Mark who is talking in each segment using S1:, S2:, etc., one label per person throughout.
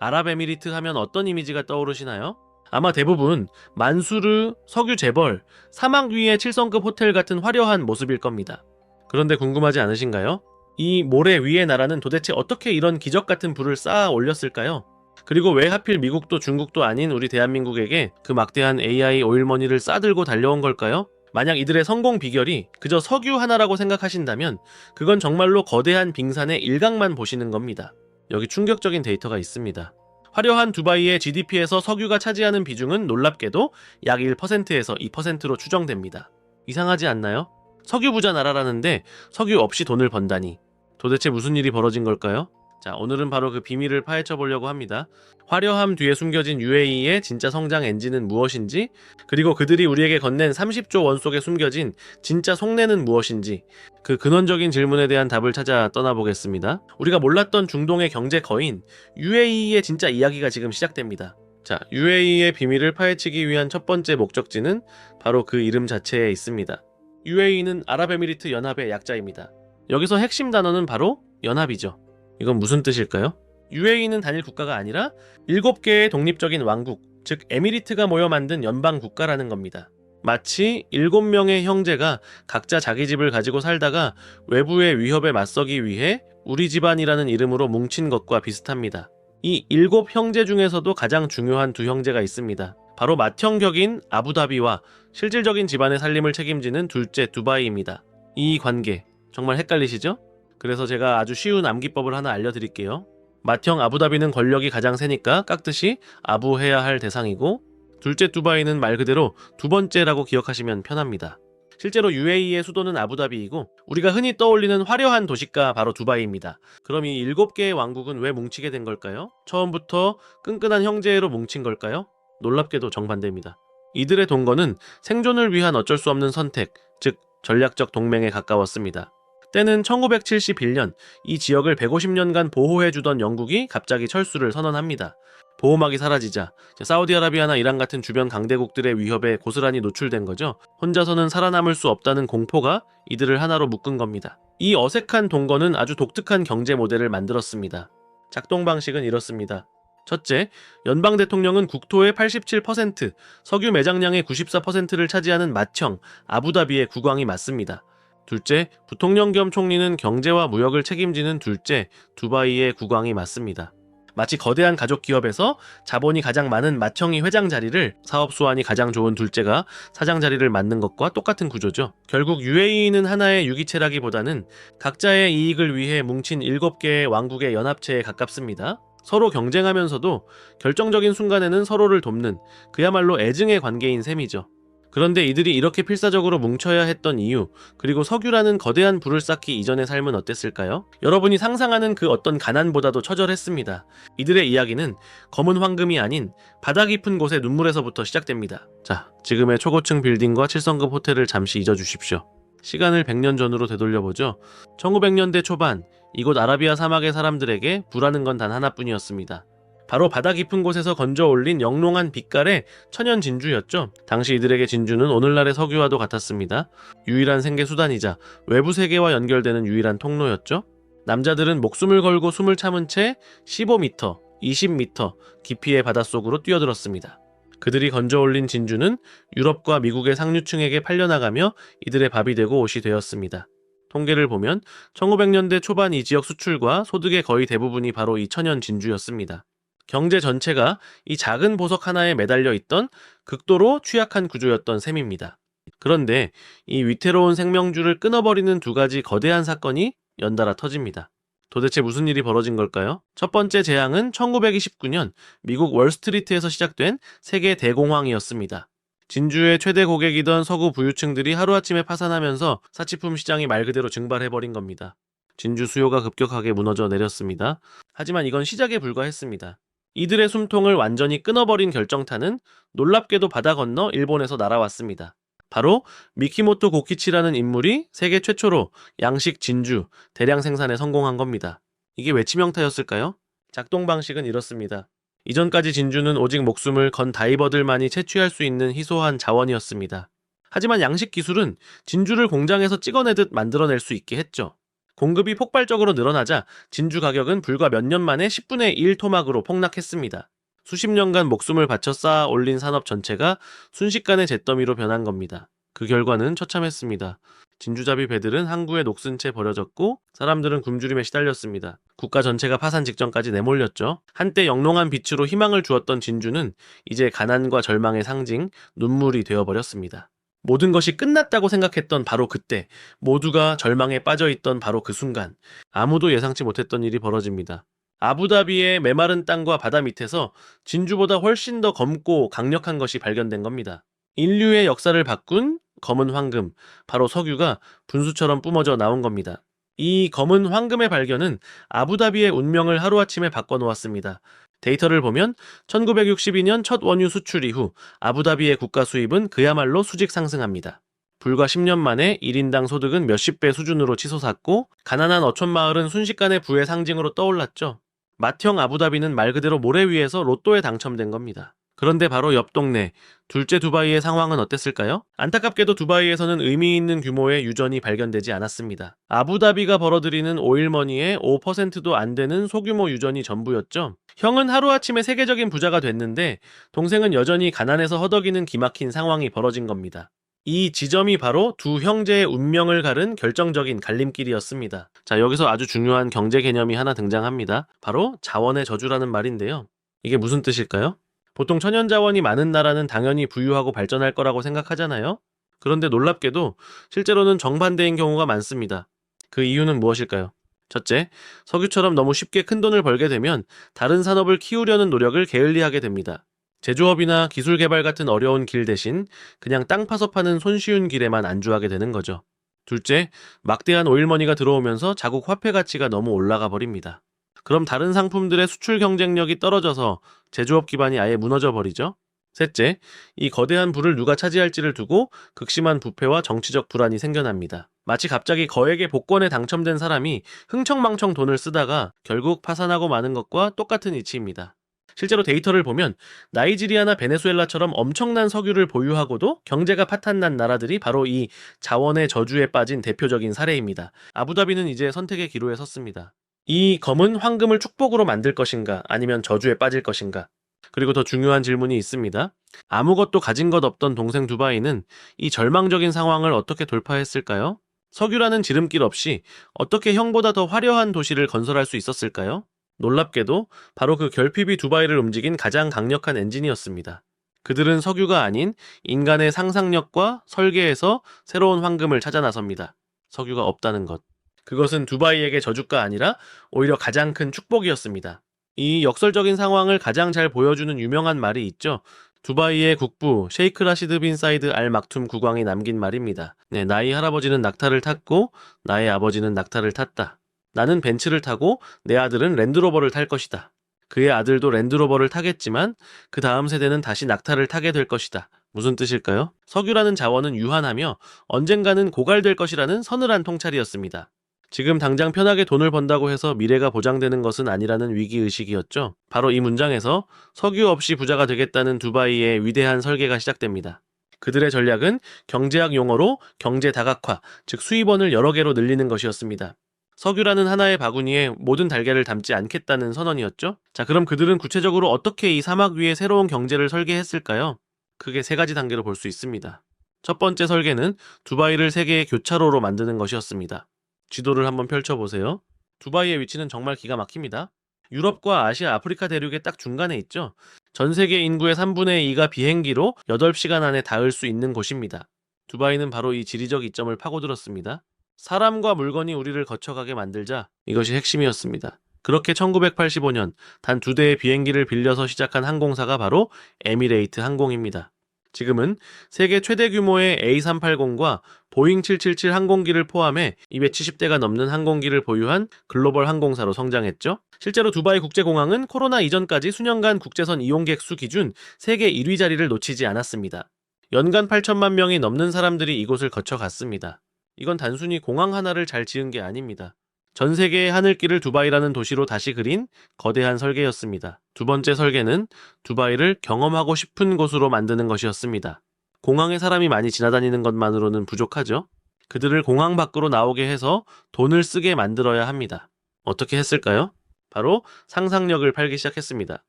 S1: 아랍에미리트 하면 어떤 이미지가 떠오르시나요? 아마 대부분 만수르, 석유 재벌, 사막 위의 7성급 호텔 같은 화려한 모습일 겁니다. 그런데 궁금하지 않으신가요? 이 모래 위의 나라는 도대체 어떻게 이런 기적 같은 부를 쌓아 올렸을까요? 그리고 왜 하필 미국도 중국도 아닌 우리 대한민국에게 그 막대한 AI 오일머니를 싸들고 달려온 걸까요? 만약 이들의 성공 비결이 그저 석유 하나라고 생각하신다면 그건 정말로 거대한 빙산의 일각만 보시는 겁니다. 여기 충격적인 데이터가 있습니다. 화려한 두바이의 GDP에서 석유가 차지하는 비중은 놀랍게도 약 1%에서 2%로 추정됩니다. 이상하지 않나요? 석유 부자 나라라는데 석유 없이 돈을 번다니. 도대체 무슨 일이 벌어진 걸까요? 자, 오늘은 바로 그 비밀을 파헤쳐 보려고 합니다. 화려함 뒤에 숨겨진 UAE의 진짜 성장 엔진은 무엇인지, 그리고 그들이 우리에게 건넨 30조 원 속에 숨겨진 진짜 속내는 무엇인지, 그 근원적인 질문에 대한 답을 찾아 떠나보겠습니다. 우리가 몰랐던 중동의 경제 거인 UAE의 진짜 이야기가 지금 시작됩니다. 자, UAE의 비밀을 파헤치기 위한 첫 번째 목적지는 바로 그 이름 자체에 있습니다. UAE는 아랍에미리트 연합의 약자입니다. 여기서 핵심 단어는 바로 연합이죠. 이건 무슨 뜻일까요? UAE는 단일 국가가 아니라 7개의 독립적인 왕국, 즉 에미리트가 모여 만든 연방 국가라는 겁니다. 마치 7명의 형제가 각자 자기 집을 가지고 살다가 외부의 위협에 맞서기 위해 우리 집안이라는 이름으로 뭉친 것과 비슷합니다. 이 7 형제 중에서도 가장 중요한 두 형제가 있습니다. 바로 맏형격인 아부다비와 실질적인 집안의 살림을 책임지는 둘째 두바이입니다. 이 관계 정말 헷갈리시죠? 그래서 제가 아주 쉬운 암기법을 하나 알려드릴게요. 맏형 아부다비는 권력이 가장 세니까 깍듯이 아부해야 할 대상이고, 둘째 두바이는 말 그대로 두 번째라고 기억하시면 편합니다. 실제로 UAE의 수도는 아부다비이고 우리가 흔히 떠올리는 화려한 도시가 바로 두바이입니다. 그럼 이 7개의 왕국은 왜 뭉치게 된 걸까요? 처음부터 끈끈한 형제로 뭉친 걸까요? 놀랍게도 정반대입니다. 이들의 동거는 생존을 위한 어쩔 수 없는 선택, 즉 전략적 동맹에 가까웠습니다. 때는 1971년 이 지역을 150년간 보호해주던 영국이 갑자기 철수를 선언합니다. 보호막이 사라지자 사우디아라비아나 이란 같은 주변 강대국들의 위협에 고스란히 노출된 거죠. 혼자서는 살아남을 수 없다는 공포가 이들을 하나로 묶은 겁니다. 이 어색한 동거는 아주 독특한 경제 모델을 만들었습니다. 작동 방식은 이렇습니다. 첫째, 연방 대통령은 국토의 87%, 석유 매장량의 94%를 차지하는 맏형 아부다비의 국왕이 맞습니다. 둘째, 부통령 겸 총리는 경제와 무역을 책임지는 둘째 두바이의 국왕이 맞습니다. 마치 거대한 가족 기업에서 자본이 가장 많은 맏형이 회장 자리를, 사업 수완이 가장 좋은 둘째가 사장 자리를 맡는 것과 똑같은 구조죠. 결국 UAE는 하나의 유기체라기보다는 각자의 이익을 위해 뭉친 7개의 왕국의 연합체에 가깝습니다. 서로 경쟁하면서도 결정적인 순간에는 서로를 돕는 그야말로 애증의 관계인 셈이죠. 그런데 이들이 이렇게 필사적으로 뭉쳐야 했던 이유, 그리고 석유라는 거대한 부를 쌓기 이전의 삶은 어땠을까요? 여러분이 상상하는 그 어떤 가난보다도 처절했습니다. 이들의 이야기는 검은 황금이 아닌 바다 깊은 곳의 눈물에서부터 시작됩니다. 자, 지금의 초고층 빌딩과 7성급 호텔을 잠시 잊어주십시오. 시간을 100년 전으로 되돌려보죠. 1900년대 초반, 이곳 아라비아 사막의 사람들에게 부라는 건 단 하나뿐이었습니다. 바로 바다 깊은 곳에서 건져 올린 영롱한 빛깔의 천연 진주였죠. 당시 이들에게 진주는 오늘날의 석유와도 같았습니다. 유일한 생계 수단이자 외부 세계와 연결되는 유일한 통로였죠. 남자들은 목숨을 걸고 숨을 참은 채 15m, 20m 깊이의 바닷속으로 뛰어들었습니다. 그들이 건져 올린 진주는 유럽과 미국의 상류층에게 팔려나가며 이들의 밥이 되고 옷이 되었습니다. 통계를 보면 1900년대 초반 이 지역 수출과 소득의 거의 대부분이 바로 이 천연 진주였습니다. 경제 전체가 이 작은 보석 하나에 매달려 있던 극도로 취약한 구조였던 셈입니다. 그런데 이 위태로운 생명줄을 끊어버리는 두 가지 거대한 사건이 연달아 터집니다. 도대체 무슨 일이 벌어진 걸까요? 첫 번째 재앙은 1929년 미국 월스트리트에서 시작된 세계 대공황이었습니다. 진주의 최대 고객이던 서구 부유층들이 하루아침에 파산하면서 사치품 시장이 말 그대로 증발해버린 겁니다. 진주 수요가 급격하게 무너져 내렸습니다. 하지만 이건 시작에 불과했습니다. 이들의 숨통을 완전히 끊어버린 결정타는 놀랍게도 바다 건너 일본에서 날아왔습니다. 바로 미키모토 고키치라는 인물이 세계 최초로 양식 진주 대량 생산에 성공한 겁니다. 이게 왜 치명타였을까요? 작동 방식은 이렇습니다. 이전까지 진주는 오직 목숨을 건 다이버들만이 채취할 수 있는 희소한 자원이었습니다. 하지만 양식 기술은 진주를 공장에서 찍어내듯 만들어낼 수 있게 했죠. 공급이 폭발적으로 늘어나자 진주 가격은 불과 몇 년 만에 10분의 1 토막으로 폭락했습니다. 수십 년간 목숨을 바쳐 쌓아 올린 산업 전체가 순식간에 잿더미로 변한 겁니다. 그 결과는 처참했습니다. 진주잡이 배들은 항구에 녹슨 채 버려졌고 사람들은 굶주림에 시달렸습니다. 국가 전체가 파산 직전까지 내몰렸죠. 한때 영롱한 빛으로 희망을 주었던 진주는 이제 가난과 절망의 상징, 눈물이 되어버렸습니다. 모든 것이 끝났다고 생각했던 바로 그때, 모두가 절망에 빠져있던 바로 그 순간, 아무도 예상치 못했던 일이 벌어집니다. 아부다비의 메마른 땅과 바다 밑에서 진주보다 훨씬 더 검고 강력한 것이 발견된 겁니다. 인류의 역사를 바꾼 검은 황금, 바로 석유가 분수처럼 뿜어져 나온 겁니다. 이 검은 황금의 발견은 아부다비의 운명을 하루아침에 바꿔놓았습니다. 데이터를 보면 1962년 첫 원유 수출 이후 아부다비의 국가 수입은 그야말로 수직 상승합니다. 불과 10년 만에 1인당 소득은 몇십 배 수준으로 치솟았고 가난한 어촌마을은 순식간에 부의 상징으로 떠올랐죠. 맏형 아부다비는 말 그대로 모래 위에서 로또에 당첨된 겁니다. 그런데 바로 옆 동네 둘째 두바이의 상황은 어땠을까요? 안타깝게도 두바이에서는 의미 있는 규모의 유전이 발견되지 않았습니다. 아부다비가 벌어들이는 오일머니의 5%도 안 되는 소규모 유전이 전부였죠. 형은 하루아침에 세계적인 부자가 됐는데 동생은 여전히 가난해서 허덕이는 기막힌 상황이 벌어진 겁니다. 이 지점이 바로 두 형제의 운명을 가른 결정적인 갈림길이었습니다. 자, 여기서 아주 중요한 경제 개념이 하나 등장합니다. 바로 자원의 저주라는 말인데요. 이게 무슨 뜻일까요? 보통 천연자원이 많은 나라는 당연히 부유하고 발전할 거라고 생각하잖아요. 그런데 놀랍게도 실제로는 정반대인 경우가 많습니다. 그 이유는 무엇일까요? 첫째, 석유처럼 너무 쉽게 큰 돈을 벌게 되면 다른 산업을 키우려는 노력을 게을리하게 됩니다. 제조업이나 기술 개발 같은 어려운 길 대신 그냥 땅 파서 파는 손쉬운 길에만 안주하게 되는 거죠. 둘째, 막대한 오일머니가 들어오면서 자국 화폐 가치가 너무 올라가 버립니다. 그럼 다른 상품들의 수출 경쟁력이 떨어져서 제조업 기반이 아예 무너져 버리죠. 셋째, 이 거대한 부를 누가 차지할지를 두고 극심한 부패와 정치적 불안이 생겨납니다. 마치 갑자기 거액의 복권에 당첨된 사람이 흥청망청 돈을 쓰다가 결국 파산하고 마는 것과 똑같은 이치입니다. 실제로 데이터를 보면 나이지리아나 베네수엘라처럼 엄청난 석유를 보유하고도 경제가 파탄난 나라들이 바로 이 자원의 저주에 빠진 대표적인 사례입니다. 아부다비는 이제 선택의 기로에 섰습니다. 이 검은 황금을 축복으로 만들 것인가 아니면 저주에 빠질 것인가? 그리고 더 중요한 질문이 있습니다. 아무것도 가진 것 없던 동생 두바이는 이 절망적인 상황을 어떻게 돌파했을까요? 석유라는 지름길 없이 어떻게 형보다 더 화려한 도시를 건설할 수 있었을까요? 놀랍게도 바로 그 결핍이 두바이를 움직인 가장 강력한 엔진이었습니다. 그들은 석유가 아닌 인간의 상상력과 설계에서 새로운 황금을 찾아 나섭니다. 석유가 없다는 것. 그것은 두바이에게 저주가 아니라 오히려 가장 큰 축복이었습니다. 이 역설적인 상황을 가장 잘 보여주는 유명한 말이 있죠. 두바이의 국부 셰이크 라시드 빈 사이드 알 막툼 국왕이 남긴 말입니다. 네, 나의 할아버지는 낙타를 탔고 나의 아버지는 낙타를 탔다. 나는 벤츠를 타고 내 아들은 랜드로버를 탈 것이다. 그의 아들도 랜드로버를 타겠지만 그 다음 세대는 다시 낙타를 타게 될 것이다. 무슨 뜻일까요? 석유라는 자원은 유한하며 언젠가는 고갈될 것이라는 서늘한 통찰이었습니다. 지금 당장 편하게 돈을 번다고 해서 미래가 보장되는 것은 아니라는 위기의식이었죠. 바로 이 문장에서 석유 없이 부자가 되겠다는 두바이의 위대한 설계가 시작됩니다. 그들의 전략은 경제학 용어로 경제 다각화, 즉 수입원을 여러 개로 늘리는 것이었습니다. 석유라는 하나의 바구니에 모든 달걀을 담지 않겠다는 선언이었죠. 자, 그럼 그들은 구체적으로 어떻게 이 사막 위에 새로운 경제를 설계했을까요? 크게 세 가지 단계로 볼 수 있습니다. 첫 번째 설계는 두바이를 세계의 교차로로 만드는 것이었습니다. 지도를 한번 펼쳐보세요. 두바이의 위치는 정말 기가 막힙니다. 유럽과 아시아, 아프리카 대륙의 딱 중간에 있죠. 전 세계 인구의 3분의 2가 비행기로 8시간 안에 닿을 수 있는 곳입니다. 두바이는 바로 이 지리적 이점을 파고들었습니다. 사람과 물건이 우리를 거쳐가게 만들자, 이것이 핵심이었습니다. 그렇게 1985년 단 2대의 비행기를 빌려서 시작한 항공사가 바로 에미레이트 항공입니다. 지금은 세계 최대 규모의 A380과 보잉 777 항공기를 포함해 270대가 넘는 항공기를 보유한 글로벌 항공사로 성장했죠. 실제로 두바이 국제공항은 코로나 이전까지 수년간 국제선 이용객 수 기준 세계 1위 자리를 놓치지 않았습니다. 연간 8천만 명이 넘는 사람들이 이곳을 거쳐갔습니다. 이건 단순히 공항 하나를 잘 지은 게 아닙니다. 전 세계의 하늘길을 두바이라는 도시로 다시 그린 거대한 설계였습니다. 두 번째 설계는 두바이를 경험하고 싶은 곳으로 만드는 것이었습니다. 공항에 사람이 많이 지나다니는 것만으로는 부족하죠. 그들을 공항 밖으로 나오게 해서 돈을 쓰게 만들어야 합니다. 어떻게 했을까요? 바로 상상력을 팔기 시작했습니다.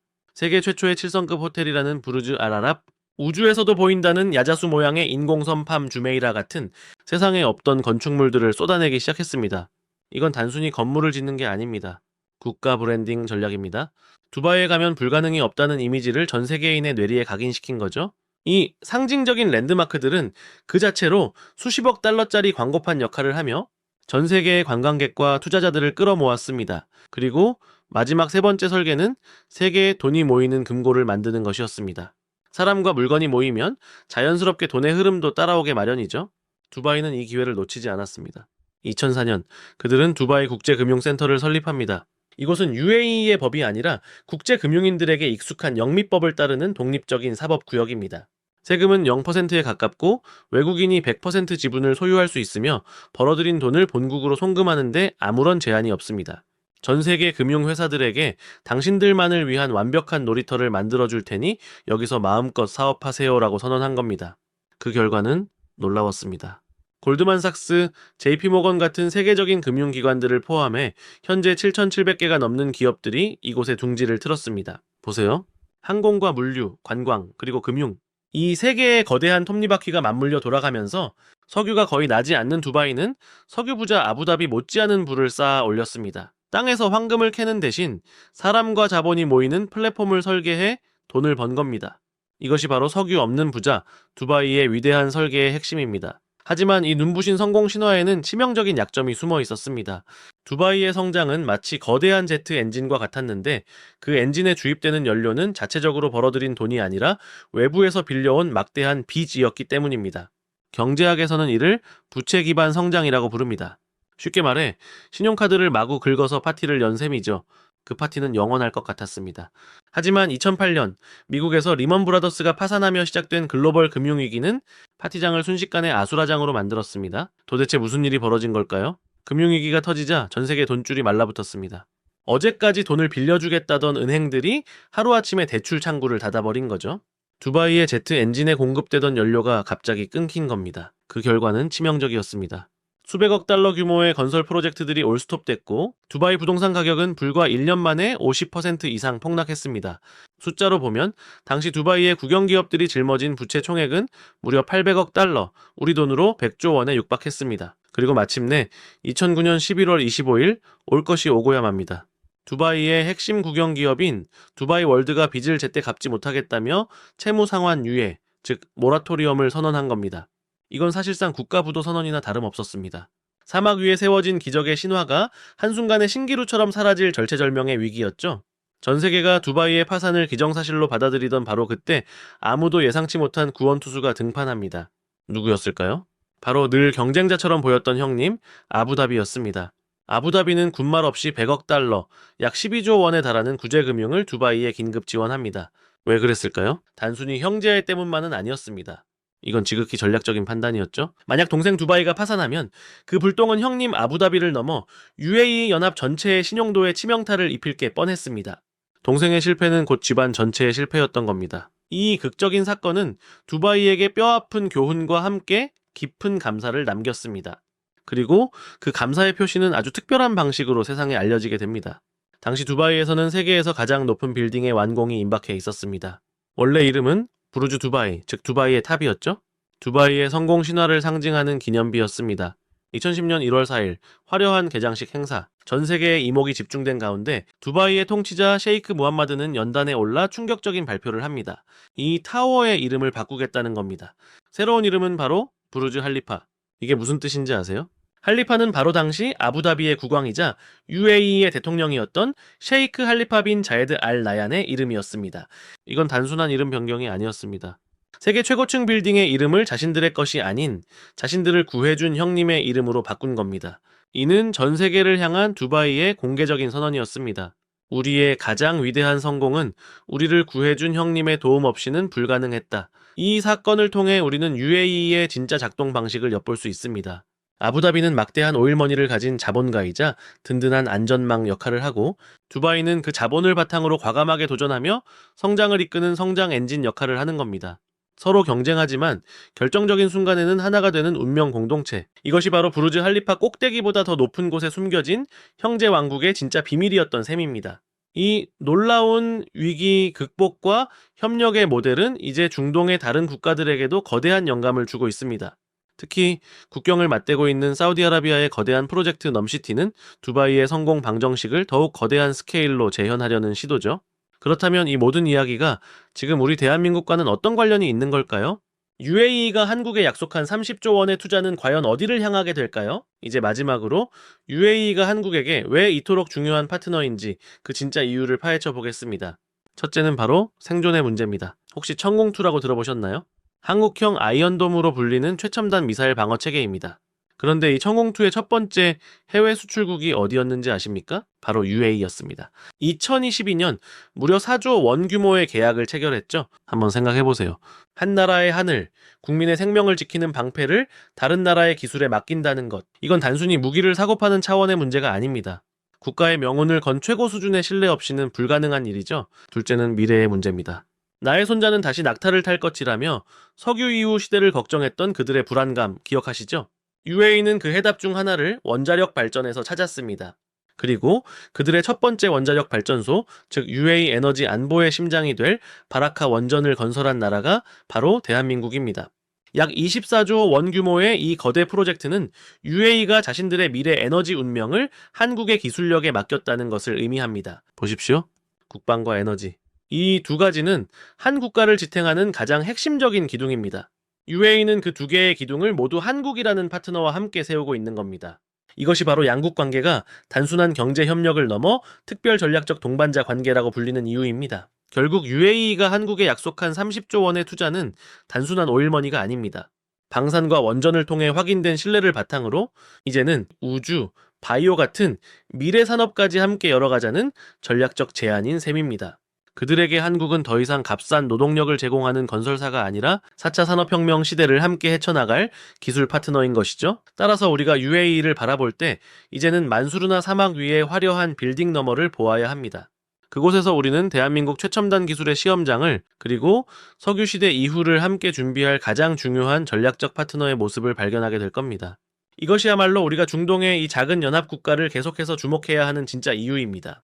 S1: 세계 최초의 7성급 호텔이라는 부르즈 알아랍, 우주에서도 보인다는 야자수 모양의 인공섬 팜 주메이라 같은 세상에 없던 건축물들을 쏟아내기 시작했습니다. 이건 단순히 건물을 짓는 게 아닙니다. 국가 브랜딩 전략입니다. 두바이에 가면 불가능이 없다는 이미지를 전 세계인의 뇌리에 각인시킨 거죠. 이 상징적인 랜드마크들은 그 자체로 수십억 달러짜리 광고판 역할을 하며 전 세계의 관광객과 투자자들을 끌어모았습니다. 그리고 마지막 세 번째 설계는 세계에 돈이 모이는 금고를 만드는 것이었습니다. 사람과 물건이 모이면 자연스럽게 돈의 흐름도 따라오게 마련이죠. 두바이는 이 기회를 놓치지 않았습니다. 2004년 그들은 두바이 국제금융센터를 설립합니다. 이곳은 UAE의 법이 아니라 국제금융인들에게 익숙한 영미법을 따르는 독립적인 사법구역입니다. 세금은 0%에 가깝고 외국인이 100% 지분을 소유할 수 있으며 벌어들인 돈을 본국으로 송금하는데 아무런 제한이 없습니다. 전 세계 금융회사들에게 당신들만을 위한 완벽한 놀이터를 만들어줄 테니 여기서 마음껏 사업하세요라고 선언한 겁니다. 그 결과는 놀라웠습니다. 골드만삭스, JP모건 같은 세계적인 금융기관들을 포함해 현재 7,700개가 넘는 기업들이 이곳에 둥지를 틀었습니다. 보세요. 항공과 물류, 관광, 그리고 금융. 이 세 개의 거대한 톱니바퀴가 맞물려 돌아가면서 석유가 거의 나지 않는 두바이는 석유 부자 아부다비 못지않은 부를 쌓아 올렸습니다. 땅에서 황금을 캐는 대신 사람과 자본이 모이는 플랫폼을 설계해 돈을 번 겁니다. 이것이 바로 석유 없는 부자, 두바이의 위대한 설계의 핵심입니다. 하지만 이 눈부신 성공 신화에는 치명적인 약점이 숨어 있었습니다. 두바이의 성장은 마치 거대한 제트 엔진과 같았는데 그 엔진에 주입되는 연료는 자체적으로 벌어들인 돈이 아니라 외부에서 빌려온 막대한 빚이었기 때문입니다. 경제학에서는 이를 부채 기반 성장이라고 부릅니다. 쉽게 말해 신용카드를 마구 긁어서 파티를 연 셈이죠. 그 파티는 영원할 것 같았습니다. 하지만 2008년 미국에서 리먼 브라더스가 파산하며 시작된 글로벌 금융위기는 파티장을 순식간에 아수라장으로 만들었습니다. 도대체 무슨 일이 벌어진 걸까요? 금융위기가 터지자 전 세계 돈줄이 말라붙었습니다. 어제까지 돈을 빌려주겠다던 은행들이 하루아침에 대출 창구를 닫아버린 거죠. 두바이의 제트 엔진에 공급되던 연료가 갑자기 끊긴 겁니다. 그 결과는 치명적이었습니다. 수백억 달러 규모의 건설 프로젝트들이 올스톱됐고 두바이 부동산 가격은 불과 1년 만에 50% 이상 폭락했습니다. 숫자로 보면 당시 두바이의 국영기업들이 짊어진 부채 총액은 무려 800억 달러, 우리 돈으로 100조 원에 육박했습니다. 그리고 마침내 2009년 11월 25일 올 것이 오고야 맙니다. 두바이의 핵심 국영기업인 두바이 월드가 빚을 제때 갚지 못하겠다며 채무상환 유예, 즉 모라토리엄을 선언한 겁니다. 이건 사실상 국가부도 선언이나 다름없었습니다. 사막 위에 세워진 기적의 신화가 한순간에 신기루처럼 사라질 절체절명의 위기였죠. 전 세계가 두바이의 파산을 기정사실로 받아들이던 바로 그때 아무도 예상치 못한 구원투수가 등판합니다. 누구였을까요? 바로 늘 경쟁자처럼 보였던 형님 아부다비였습니다. 아부다비는 군말 없이 100억 달러, 약 12조 원에 달하는 구제금융을 두바이에 긴급 지원합니다. 왜 그랬을까요? 단순히 형제의 때문만은 아니었습니다. 이건 지극히 전략적인 판단이었죠. 만약 동생 두바이가 파산하면 그 불똥은 형님 아부다비를 넘어 UAE 연합 전체의 신용도에 치명타를 입힐 게 뻔했습니다. 동생의 실패는 곧 집안 전체의 실패였던 겁니다. 이 극적인 사건은 두바이에게 뼈아픈 교훈과 함께 깊은 감사를 남겼습니다. 그리고 그 감사의 표시는 아주 특별한 방식으로 세상에 알려지게 됩니다. 당시 두바이에서는 세계에서 가장 높은 빌딩의 완공이 임박해 있었습니다. 원래 이름은 부르주 두바이, 즉 두바이의 탑이었죠. 두바이의 성공 신화를 상징하는 기념비였습니다. 2010년 1월 4일 화려한 개장식 행사, 전 세계의 이목이 집중된 가운데 두바이의 통치자 셰이크 무함마드는 연단에 올라 충격적인 발표를 합니다. 이 타워의 이름을 바꾸겠다는 겁니다. 새로운 이름은 바로 부르즈 할리파. 이게 무슨 뜻인지 아세요? 할리파는 바로 당시 아부다비의 국왕이자 UAE의 대통령이었던 셰이크 할리파 빈 자예드 알 나얀의 이름이었습니다. 이건 단순한 이름 변경이 아니었습니다. 세계 최고층 빌딩의 이름을 자신들의 것이 아닌 자신들을 구해준 형님의 이름으로 바꾼 겁니다. 이는 전 세계를 향한 두바이의 공개적인 선언이었습니다. 우리의 가장 위대한 성공은 우리를 구해준 형님의 도움 없이는 불가능했다. 이 사건을 통해 우리는 UAE의 진짜 작동 방식을 엿볼 수 있습니다. 아부다비는 막대한 오일머니를 가진 자본가이자 든든한 안전망 역할을 하고 두바이는 그 자본을 바탕으로 과감하게 도전하며 성장을 이끄는 성장 엔진 역할을 하는 겁니다. 서로 경쟁하지만 결정적인 순간에는 하나가 되는 운명 공동체. 이것이 바로 부르즈 할리파 꼭대기보다 더 높은 곳에 숨겨진 형제 왕국의 진짜 비밀이었던 셈입니다. 이 놀라운 위기 극복과 협력의 모델은 이제 중동의 다른 국가들에게도 거대한 영감을 주고 있습니다. 특히 국경을 맞대고 있는 사우디아라비아의 거대한 프로젝트 넘시티는 두바이의 성공 방정식을 더욱 거대한 스케일로 재현하려는 시도죠. 그렇다면 이 모든 이야기가 지금 우리 대한민국과는 어떤 관련이 있는 걸까요? UAE가 한국에 약속한 30조 원의 투자는 과연 어디를 향하게 될까요? 이제 마지막으로 UAE가 한국에게 왜 이토록 중요한 파트너인지 그 진짜 이유를 파헤쳐 보겠습니다. 첫째는 바로 생존의 문제입니다. 혹시 천공투라고 들어보셨나요? 한국형 아이언돔으로 불리는 최첨단 미사일 방어 체계입니다. 그런데 이 천공투의 첫 번째 해외 수출국이 어디였는지 아십니까? 바로 UAE였습니다. 2022년 무려 4조 원 규모의 계약을 체결했죠. 한번 생각해보세요. 한 나라의 하늘, 국민의 생명을 지키는 방패를 다른 나라의 기술에 맡긴다는 것. 이건 단순히 무기를 사고 파는 차원의 문제가 아닙니다. 국가의 명운을 건 최고 수준의 신뢰 없이는 불가능한 일이죠. 둘째는 미래의 문제입니다. 나의 손자는 다시 낙타를 탈 것이라며 석유 이후 시대를 걱정했던 그들의 불안감 기억하시죠? UAE는 그 해답 중 하나를 원자력 발전에서 찾았습니다. 그리고 그들의 첫 번째 원자력 발전소, 즉 UAE 에너지 안보의 심장이 될 바라카 원전을 건설한 나라가 바로 대한민국입니다. 약 24조 원 규모의 이 거대 프로젝트는 UAE가 자신들의 미래 에너지 운명을 한국의 기술력에 맡겼다는 것을 의미합니다. 보십시오. 국방과 에너지. 이 두 가지는 한 국가를 지탱하는 가장 핵심적인 기둥입니다. UAE는 그 두 개의 기둥을 모두 한국이라는 파트너와 함께 세우고 있는 겁니다. 이것이 바로 양국 관계가 단순한 경제 협력을 넘어 특별 전략적 동반자 관계라고 불리는 이유입니다. 결국 UAE가 한국에 약속한 30조 원의 투자는 단순한 오일머니가 아닙니다. 방산과 원전을 통해 확인된 신뢰를 바탕으로 이제는 우주, 바이오 같은 미래 산업까지 함께 열어가자는 전략적 제안인 셈입니다. 그들에게 한국은 더 이상 값싼 노동력을 제공하는 건설사가 아니라 4차 산업혁명 시대를 함께 헤쳐나갈 기술 파트너인 것이죠. 따라서 우리가 UAE를 바라볼 때 이제는 만수르나 사막 위의 화려한 빌딩 너머를 보아야 합니다. 그곳에서 우리는 대한민국 최첨단 기술의 시험장을 그리고 석유시대 이후를 함께 준비할 가장 중요한 전략적 파트너의 모습을 발견하게 될 겁니다. 이것이야말로 우리가 중동의 이 작은 연합 국가를 계속해서 주목해야 하는 진짜 이유입니다.